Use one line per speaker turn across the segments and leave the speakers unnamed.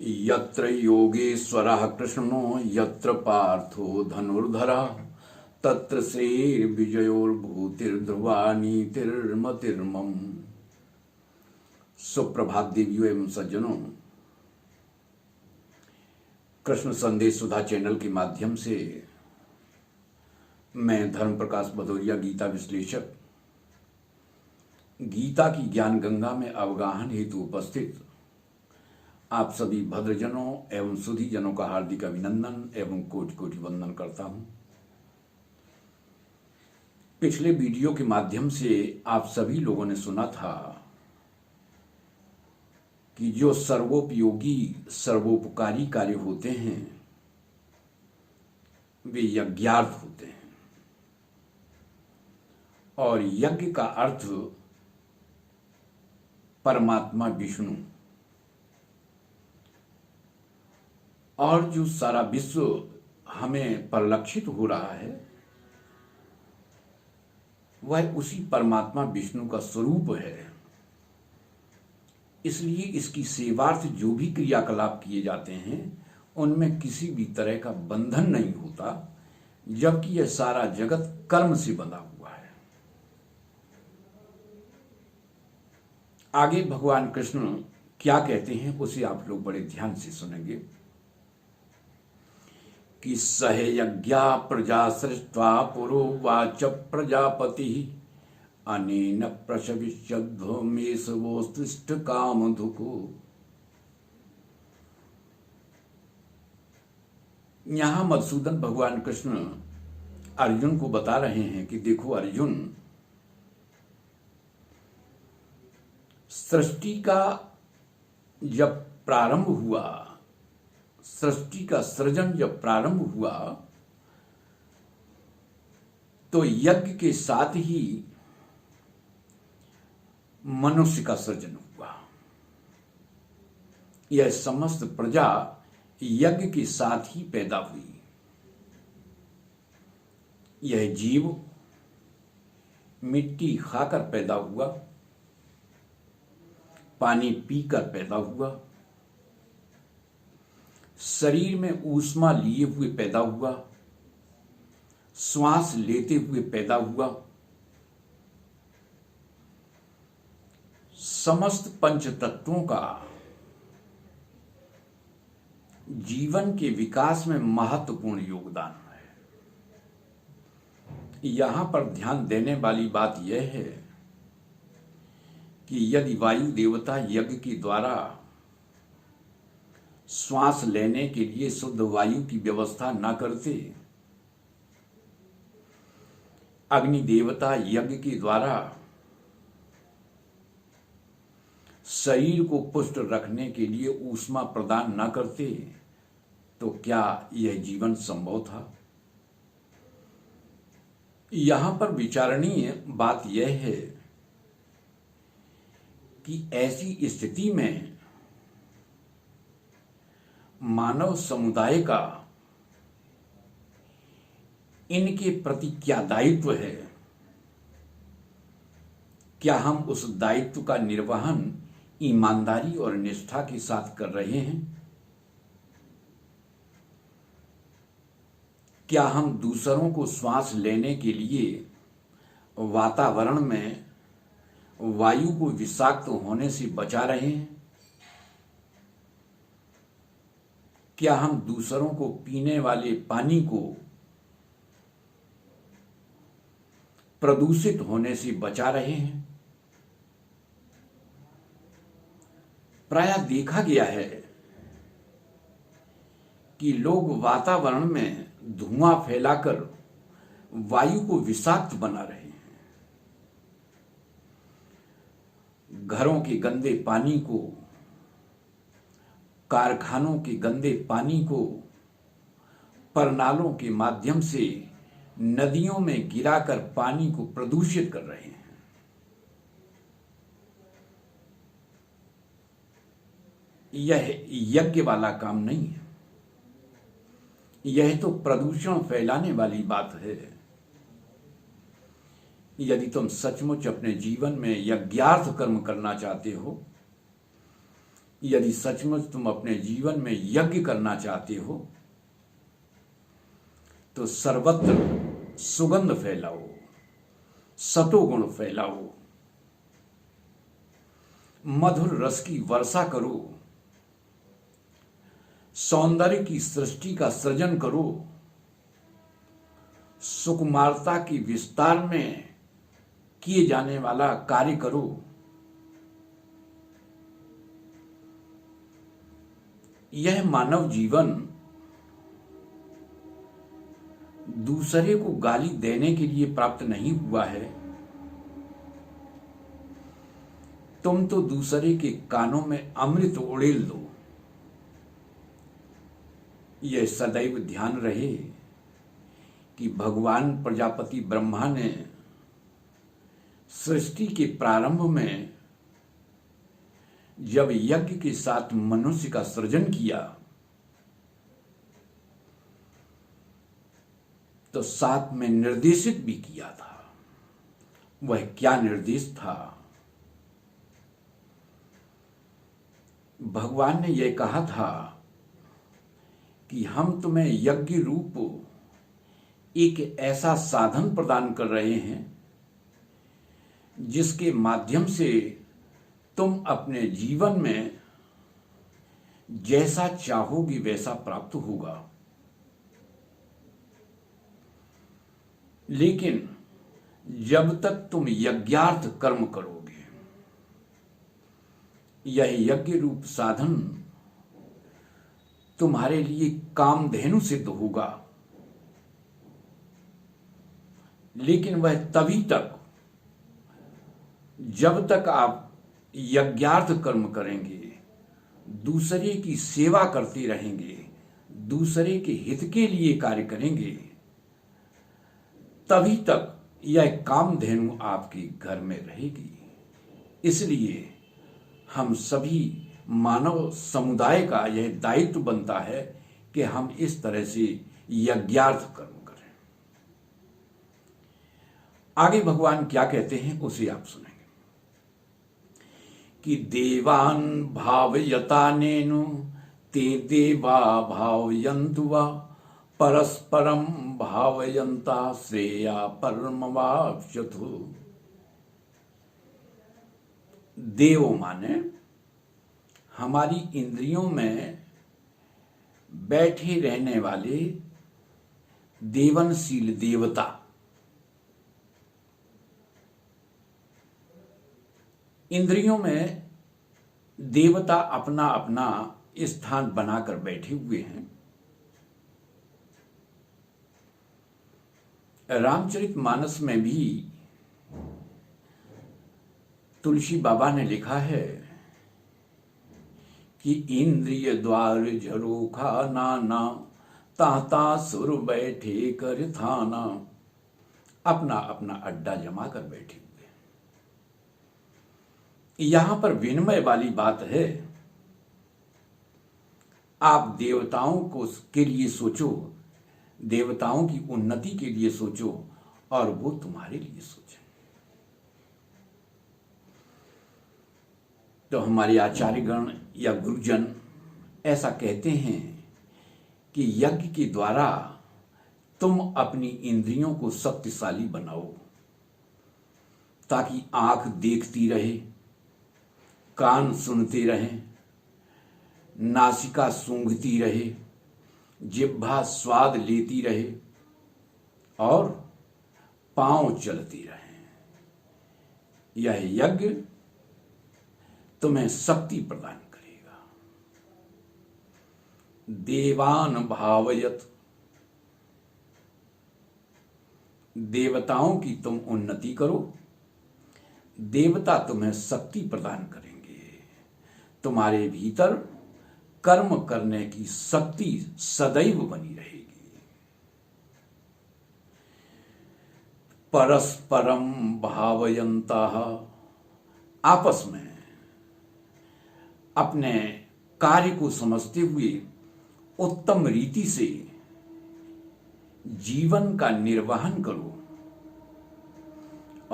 यत्र योगेश्वरः कृष्णो यत्र पार्थो धनुर्धरः तत्र श्रीर्विजयोर्भूतिर्ध्रुवा नीतिर्मतिर्मम। सुप्रभात देवियों एवं सज्जनों, कृष्ण संदेश सुधा चैनल के माध्यम से मैं धर्म प्रकाश भदौरिया गीता विश्लेषक गीता की ज्ञान गंगा में अवगाहन हेतु उपस्थित आप सभी भद्रजनों एवं सुधीजनों का हार्दिक अभिनंदन एवं कोटि कोटि वंदन करता हूं। पिछले वीडियो के माध्यम से आप सभी लोगों ने सुना था कि जो सर्वोपयोगी सर्वोपकारी कार्य होते हैं वे यज्ञार्थ होते हैं, और यज्ञ का अर्थ परमात्मा विष्णु, और जो सारा विश्व हमें परिलक्षित हो रहा है वह उसी परमात्मा विष्णु का स्वरूप है। इसलिए इसकी सेवार्थ जो भी क्रियाकलाप किए जाते हैं उनमें किसी भी तरह का बंधन नहीं होता, जबकि यह सारा जगत कर्म से बंधा हुआ है। आगे भगवान कृष्ण क्या कहते हैं उसे आप लोग बड़े ध्यान से सुनेंगे कि सह यज्ञा प्रजा सृष्ट्वा पुरोवाच प्रजापति अनेन प्रशविष्यध्वमेशवोस्तिष्ठ कामधुको। यहां मधुसूदन भगवान कृष्ण अर्जुन को बता रहे हैं कि देखो अर्जुन, सृष्टि का जब प्रारंभ हुआ, सृष्टि का सृजन जब प्रारंभ हुआ तो यज्ञ के साथ ही मनुष्य का सृजन हुआ। यह समस्त प्रजा यज्ञ के साथ ही पैदा हुई। यह जीव मिट्टी खाकर पैदा हुआ, पानी पीकर पैदा हुआ, शरीर में ऊष्मा लिए हुए पैदा हुआ, श्वास लेते हुए पैदा हुआ। समस्त पंच तत्वों का जीवन के विकास में महत्वपूर्ण योगदान है। यहां पर ध्यान देने वाली बात यह है कि यदि वायु देवता यज्ञ के द्वारा श्वास लेने के लिए शुद्ध वायु की व्यवस्था न करते, अग्नि देवता यज्ञ के द्वारा शरीर को पुष्ट रखने के लिए ऊष्मा प्रदान न करते, तो क्या यह जीवन संभव था? यहां पर विचारणीय बात यह है कि ऐसी स्थिति में मानव समुदाय का इनके प्रति क्या दायित्व है? क्या हम उस दायित्व का निर्वहन ईमानदारी और निष्ठा के साथ कर रहे हैं? क्या हम दूसरों को श्वास लेने के लिए वातावरण में वायु को विषाक्त होने से बचा रहे हैं? क्या हम दूसरों को पीने वाले पानी को प्रदूषित होने से बचा रहे हैं? प्रायः देखा गया है कि लोग वातावरण में धुआं फैलाकर वायु को विषाक्त बना रहे हैं। घरों के गंदे पानी को, कारखानों के गंदे पानी को परनालों के माध्यम से नदियों में गिराकर पानी को प्रदूषित कर रहे हैं। यह यज्ञ वाला काम नहीं है, यह तो प्रदूषण फैलाने वाली बात है। यदि तुम सचमुच अपने जीवन में यज्ञार्थ कर्म करना चाहते हो यदि सचमुच तुम अपने जीवन में यज्ञ करना चाहते हो तो सर्वत्र सुगंध फैलाओ, सतोगुण फैलाओ, मधुर रस की वर्षा करो, सौंदर्य की सृष्टि का सृजन करो, सुकुमारता की विस्तार में किए जाने वाला कार्य करो। यह मानव जीवन दूसरे को गाली देने के लिए प्राप्त नहीं हुआ है। तुम तो दूसरे के कानों में अमृत उड़ेल दो। यह सदैव ध्यान रहे कि भगवान प्रजापति ब्रह्मा ने सृष्टि के प्रारंभ में जब यज्ञ के साथ मनुष्य का सृजन किया तो साथ में निर्देशित भी किया था। वह क्या निर्देश था? भगवान ने यह कहा था कि हम तुम्हें यज्ञ रूप एक ऐसा साधन प्रदान कर रहे हैं जिसके माध्यम से तुम अपने जीवन में जैसा चाहोगे वैसा प्राप्त होगा। लेकिन जब तक तुम यज्ञार्थ कर्म करोगे, यह यज्ञ रूप साधन तुम्हारे लिए कामधेनु सिद्ध होगा। लेकिन वह तभी तक जब तक आप यज्ञार्थ कर्म करेंगे, दूसरे की सेवा करते रहेंगे, दूसरे के हित के लिए कार्य करेंगे, तभी तक यह कामधेनु आपके घर में रहेगी। इसलिए हम सभी मानव समुदाय का यह दायित्व बनता है कि हम इस तरह से यज्ञार्थ कर्म करें। आगे भगवान क्या कहते हैं उसे आप सुनेंगे कि देवान भावयतानेनु ते देवा भावयन्तु वा परस्परम भावयन्ता श्रेया परमवाप्स्यथु। देव माने हमारी इंद्रियों में बैठे रहने वाले देवनशील देवता। इंद्रियों में देवता अपना अपना स्थान बनाकर बैठे हुए हैं। रामचरितमानस में भी तुलसी बाबा ने लिखा है कि इंद्रिय द्वार झरोखा नाना ताता सुर बैठे कर थाना। अपना अपना अड्डा जमा कर बैठे हुए। यहां पर विनिमय वाली बात है। आप देवताओं को के लिए सोचो, देवताओं की उन्नति के लिए सोचो और वो तुम्हारे लिए सोचे। तो हमारे आचार्यगण या गुरुजन ऐसा कहते हैं कि यज्ञ के द्वारा तुम अपनी इंद्रियों को शक्तिशाली बनाओ ताकि आंख देखती रहे, कान सुनते रहें, नासिका सूंघती रहे, जिह्वा स्वाद लेती रहे और पांव चलती रहे। यह यज्ञ तुम्हें शक्ति प्रदान करेगा। देवान भावयत, देवताओं की तुम उन्नति करो, देवता तुम्हें शक्ति प्रदान करेंगे। तुम्हारे भीतर कर्म करने की शक्ति सदैव बनी रहेगी। परस्परम भावयन्तः, आपस में अपने कार्य को समझते हुए उत्तम रीति से जीवन का निर्वहन करो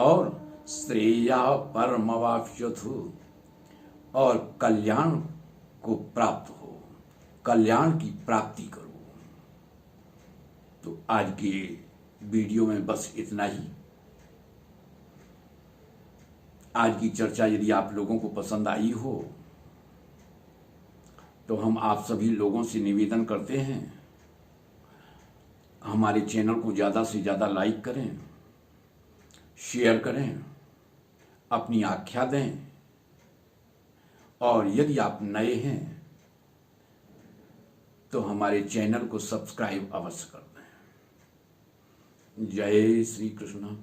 और श्रेया परमवाप्स्यथु, और कल्याण को प्राप्त हो, कल्याण की प्राप्ति करो। तो आज के वीडियो में बस इतना ही। आज की चर्चा यदि आप लोगों को पसंद आई हो तो हम आप सभी लोगों से निवेदन करते हैं, हमारे चैनल को ज़्यादा से ज़्यादा लाइक करें, शेयर करें, अपनी आख्या दें, और यदि आप नए हैं तो हमारे चैनल को सब्सक्राइब अवश्य कर दें। जय श्री कृष्ण।